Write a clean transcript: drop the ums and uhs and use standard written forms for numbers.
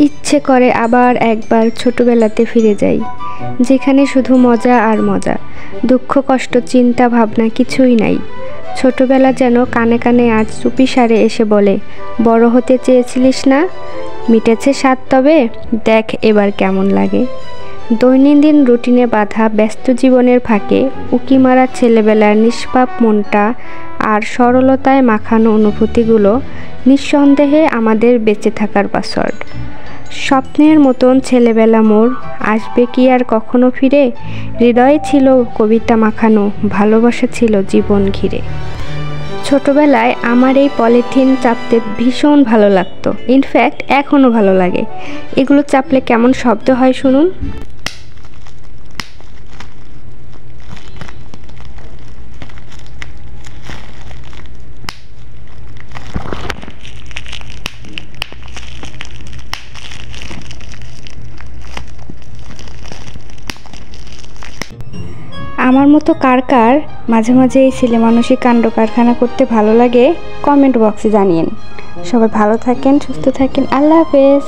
ইচ্ছে করে আবার একবার ছোটবেলাতে ফিরে যাই, যেখানে শুধু মজা আর মজা, দুঃখ কষ্ট চিন্তা ভাবনা কিছুই নাই। ছোটবেলা যেন কানে কানে আজ চুপিসারে এসে বলে, বড় হতে চেয়েছিলিস না, মিটেছে স্বাদ, তবে দেখ এবার কেমন লাগে। দৈনন্দিন রুটিনে বাঁধা ব্যস্ত জীবনের ফাঁকে উঁকি মারা ছেলেবেলার নিষ্পাপ মনটা আর সরলতায় মাখানো অনুভূতিগুলো নিঃসন্দেহে আমাদের বেঁচে থাকার পাসওয়ার্ড। স্বপ্নের মতন ছেলেবেলা মোর আসবে কি আর কখনো ফিরে? হৃদয়ে ছিল কবিতা মাখানো, ভালোবাসা ছিল জীবন ঘিরে। ছোটবেলায় আমার এই পলিথিন চাপতে ভীষণ ভালো লাগতো, ইনফ্যাক্ট এখনও ভালো লাগে। এগুলো চাপলে কেমন শব্দ হয় শুনুন। আমার মতো কার কার মাঝে মাঝে এই ছেলেমানুষি কাণ্ড কারখানা করতে ভালো লাগে, কমেন্ট বক্সে জানিয়েন। সবাই ভালো থাকেন, সুস্থ থাকেন, আল্লাহ হাফেজ।